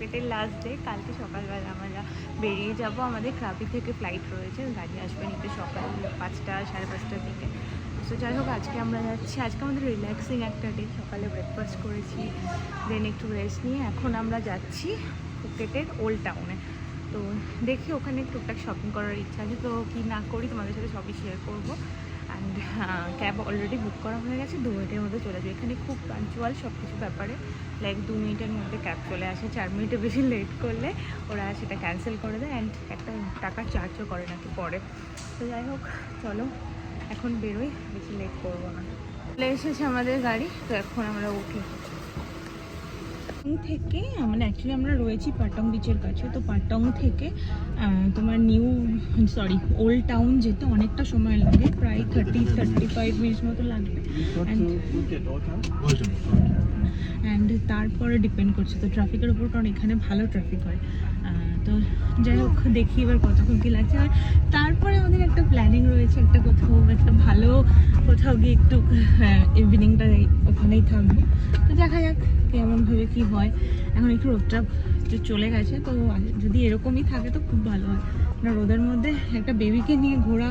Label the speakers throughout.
Speaker 1: ফুকেটের last day. কালকে সকালবেলা আমরা বেরিয়ে যাব, আমাদের ক্রাবি থেকে ফ্লাইট রয়েছে, গাড়ি আসবে নিতে সকাল 5টা 5:30টার দিকে। তো যাই হোক আজকে আমরা যাচ্ছি। আজকে আমাদের রিল্যাক্সিং একটা ডে, সকালে ব্রেকফাস্ট করেছি, দেন একটু রেস্ট নিয়ে এখন আমরা যাচ্ছি ফুকেটের ওল্ড টাউনে। তো দেখি ওখানে টুকটাক শপিং করার ইচ্ছা আছে, তো কি না করি তোমাদের সাথে সবই শেয়ার করবো। অ্যান্ড ক্যাব অলরেডি বুক করা হয়ে গেছে, 2 মিনিটের মধ্যে চলে যাবে। এখানে খুব পাঞ্চুয়াল সব কিছু ব্যাপারে, লাইক 2 মিনিটের মধ্যে ক্যাব চলে আসে। 4 মিনিটের বেশি লেট করলে ওরা সেটা ক্যান্সেল করে দেয়, অ্যান্ড একটা টাকা চার্জও করে নাকি পরে। তো যাই হোক চলো এখন বেরোই, বেশি লেট করবো না। চলে এসেছে আমাদের গাড়ি, তো এখন আমরা উঠি। থেকে মানে অ্যাকচুয়ালি আমরা রয়েছি পাটং বিচের কাছে। তো পাটং থেকে তোমার ওল্ড টাউন যেতে অনেকটা সময় লাগে, প্রায় 30-35 মিনিটস মতো লাগবে। অ্যান্ড তারপরে ডিপেন্ড করছে তো ট্রাফিকের উপর, কারণ এখানে ভালো ট্রাফিক হয়। তো যাই হোক দেখি এবার কতক্ষণ কী লাগছে। আর তারপরে আমাদের একটা প্ল্যানিং রয়েছে, একটা ভালো কোথাও গিয়ে একটু ইভিনিংটা ওখানেই থাকবো। তো দেখা যাক কেমনভাবে কী হয়। এখন একটু রোদটা চলে গেছে, তো যদি এরকমই থাকে তো খুব ভালো হয়। না রোদের মধ্যে একটা বেবিকে নিয়ে ঘোরা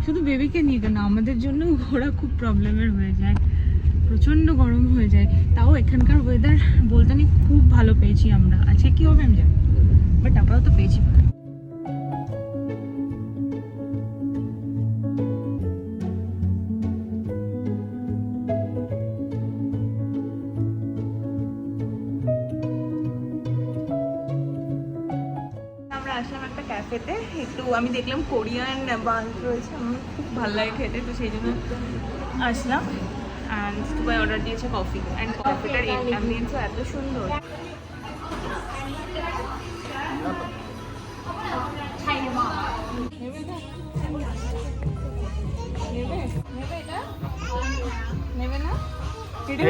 Speaker 1: শুধু বেবিকে নিয়ে কেন, আমাদের জন্য ঘোরা খুব প্রবলেমের হয়ে যায়, প্রচণ্ড গরম হয়ে যায়। তাও এখানকার ওয়েদার বলতে নেই, খুব ভালো পেয়েছি আমরা। আজকে কী হবে আমি জানি, বাট আপাতত পেয়েছি। আমরা আসলাম একটা ক্যাফেতে, একটু আমি দেখলাম কোরিয়ান বান্স রয়েছে, আমার খুব ভালো লাগে খেতে, তো সেই জন্য আসলাম। অ্যান্ড দুবাই অর্ডার দিয়েছে কফি, অ্যান্ড কফিটার অ্যাম্বিয়েন্সও এত সুন্দর।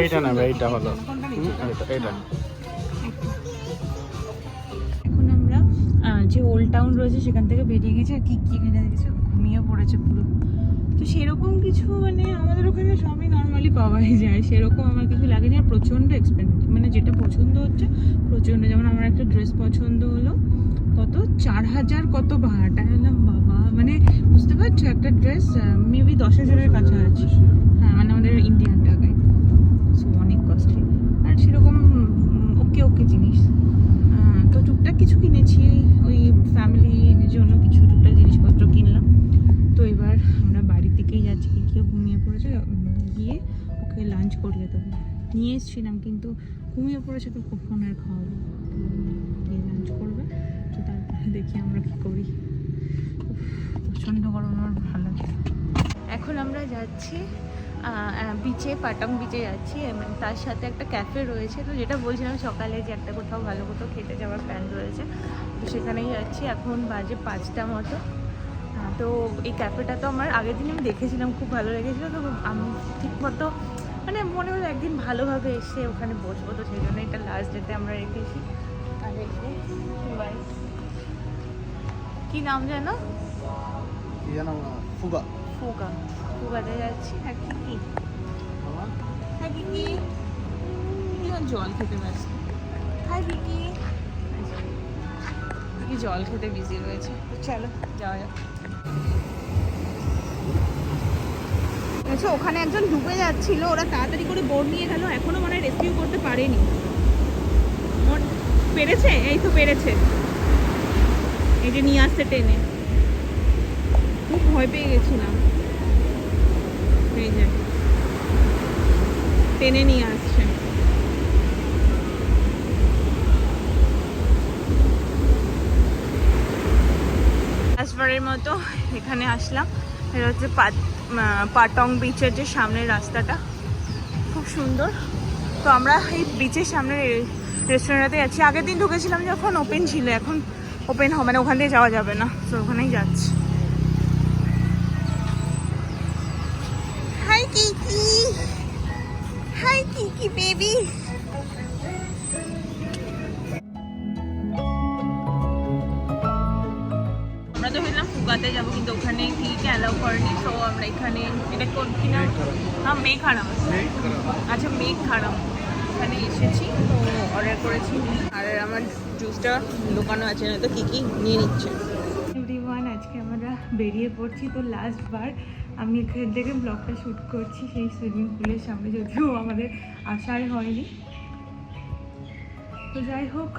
Speaker 2: এইটা না ভাই, এইটা হলো এইটা।
Speaker 1: এখন আমরা যে ওল্ড টাউন রয়েছে সেখান থেকে বেরিয়ে গেছে, আর কি এখানে দেখেছে ঘুমিয়ে পড়েছে পুরো। তো সেরকম কিছু মানে আমাদের ওখানে সবই নর্মালি পাওয়াই যায়, সেরকম আমার কিছু লাগেনি। আর প্রচণ্ড এক্সপেন্সিভ, মানে যেটা পছন্দ হচ্ছে প্রচণ্ড। যেমন আমার একটা ড্রেস পছন্দ হলো, কত 4000 কত ভাড়াটা, এলাম বাবা, মানে বুঝতে পারছো একটা ড্রেস মেবি 10,000-এর কাছাকাছি। হ্যাঁ মানে আমাদের ইন্ডিয়ান টাকায়, সো অনেক কস্টলি। আর সেরকম ওকে জিনিস। তো টুকটাক কিছু কিনেছি, ওই ফ্যামিলির জন্য কিছু টুকটাক জিনিসপত্র কিনলাম। তো এবার আমরা বাড়ির দিকেই যাচ্ছি, কেউ ঘুমিয়ে পড়েছে, গিয়ে ওকে লাঞ্চ করিয়ে দেবো। নিয়ে এসেছিলাম কিন্তু ঘুমিয়ে পড়েছে, তো কখন আর খাওয়াবো, গিয়ে লাঞ্চ করবে। তো তারপরে দেখি আমরা কী করি। প্রচণ্ড গরম, আমার ভালো লাগে। এখন আমরা যাচ্ছি বিচে, পাটং বিচে যাচ্ছি, এবং তার সাথে একটা ক্যাফে রয়েছে। তো যেটা বলছিলাম সকালে যে একটা কোথাও ভালো কোথাও খেতে যাওয়ার প্ল্যান রয়েছে, তো সেখানেই যাচ্ছি। এখন বাজে 5টা মতো। তো এই ক্যাফেটা তো আমার আগের দিন আমি দেখেছিলাম, খুব ভালো লেগেছিলো। তো আমি ঠিক মতো মানে মনে হলো একদিন ভালোভাবে এসে ওখানে বসবো, তো সেই জন্য এটা লাস্ট ডেতে আমরা রেখেছি। আর কি নাম জানো? ফুগাতে যাচ্ছি। আর কি জল খেতে ব্যস্ত। কি জল খেতে বিজি রয়েছে। চলো যাওয়া যাক। ওখানে একজন ডুবে যাচ্ছিল, ওরা তাড়াতাড়ি করে বোর্ড নিয়ে গেল, এখনো মানে রেস্কিউ করতে পারেনি। পেরেছে, এই তো পেরেছে, এই যে নিয়ে আসছে টেনে। খুব ভয় পেয়ে গেছিলাম, এই যে টেনে নিয়ে আসছে। লাস্টবারের মতো এখানে আসলাম। এটা হচ্ছে পাটং বিচের যে সামনের রাস্তাটা, খুব সুন্দর। তো আমরা এই বিচের সামনের রেস্টুরেন্টে যাচ্ছি। আগের দিন ঢুকেছিলাম যখন ওপেন ছিল, এখন ওপেন হবে না, ওখান দিয়ে যাওয়া যাবে না, তো ওখানেই যাচ্ছি। হাই কিকি বেবি। আমরা তো ভেবেছিলাম ফুগাতে যাবো, কিন্তু ওখানে কিকে অ্যালাউ করেনি। তো আমরা এখানে এটা কিনা, হ্যাঁ মেঘ হারাম। আচ্ছা মেঘ হারাম, এখানে এসেছি তো অর্ডার করেছি, আর আমার জুসটা দোকানও আছে, না তো কী কী নিয়ে নিচ্ছে। এভরিওয়ান, আজকে আমরা বেরিয়ে পড়ছি। তো লাস্ট বার আমি এখান থেকে ব্লগটা শ্যুট করছি সেই সুইমিং পুলের সামনে, যদিও আমাদের আসাই হয়নি। তো যাই হোক,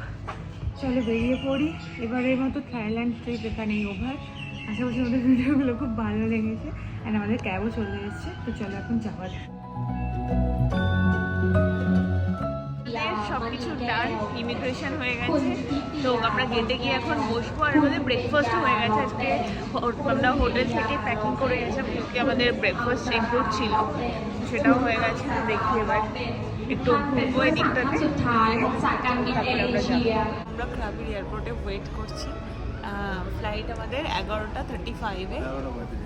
Speaker 1: চলো বেরিয়ে পড়ি। এবারের মতো থাইল্যান্ড ট্রিপ এখানেই ওভার। আশা করছি আমাদের ভিডিওগুলো খুব ভালো লেগেছে, অ্যান্ড আমাদের ক্যাবও চলে এসেছে। তো চলো এখন যাওয়া যাক। সব কিছু ডান, ইমিগ্রেশন হয়ে গেছে, তো আমরা গেটে গিয়ে এখন বসবো। আর আমাদের ব্রেকফাস্টও হয়ে গেছে আজকে। আমরা হোটেল থেকে প্যাকিং করে গেছিলাম, কিন্তু আমাদের ব্রেকফাস্ট ইনক্লুড ছিল, সেটাও হয়ে গেছে। দেখি এবার একটু ঘুরবো এই দিকটাতে। আমরা ক্রাবির এয়ারপোর্টে ওয়েট করছি। ফ্লাইট আমাদের 11:35-এ।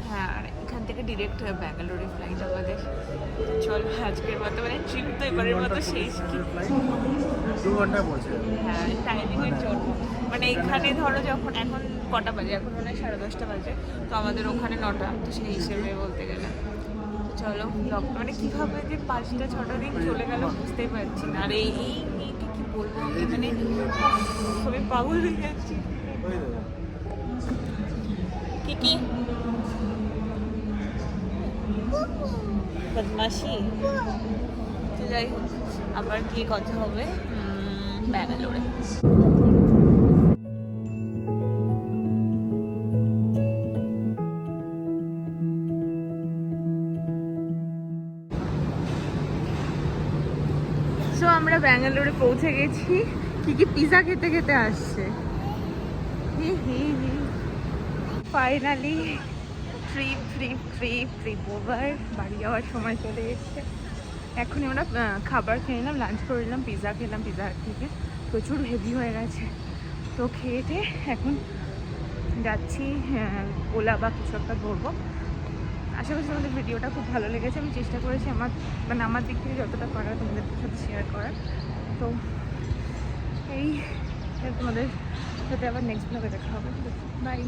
Speaker 1: হ্যাঁ, আর এখান থেকে ডিরেক্ট ব্যাঙ্গালোরে ফ্লাইট আমাদের। চল আজকের মতো মানে ট্রিপ তো এবারের মতো শেষ।
Speaker 2: 2 ঘন্টা পৌঁছে
Speaker 1: হ্যাঁ, টাইমিংয়ের জন্য মানে এখানে ধরো যখন এখন কটা বাজে, এখন মনে হয় 10:30 বাজে, তো আমাদের ওখানে 9টা, তো সেই হিসেবে বলতে গেলে। তো চলো ব্লগটা মানে কীভাবে যে 5-6টা দিন চলে গেল বুঝতেই পারছি না। আর এই মেয়েকে কী বলবো, আমি মানে খুবই পাগল হয়ে যাচ্ছি। কি বদমাশি। তো যাই হোক, আবার কি কথা হবে ব্যাঙ্গালোরে। সো আমরা ব্যাঙ্গালোরে পৌঁছে গেছি। কি পিজা খেতে খেতে আসছে। Finally trip over. বাড়ি যাওয়ার সময় চলে এসেছে। এখন আমরা খাবার খেয়ে নিলাম, লাঞ্চ করে নিলাম, পিজা খেলাম পিজা হাট থেকে। প্রচুর হেভি হয়ে গেছে, তো খেয়ে এখন যাচ্ছি ওলা বা কিছু একটা ধরবো। আশা করছি আমাদের ভিডিওটা খুব ভালো লেগেছে। আমি চেষ্টা করেছি আমার দিক থেকে যতটা পারা তোমাদের সাথে শেয়ার করার। তো এই তোমাদের সাথে আবার নেক্সট ব্লগে দেখা হবে। বাই।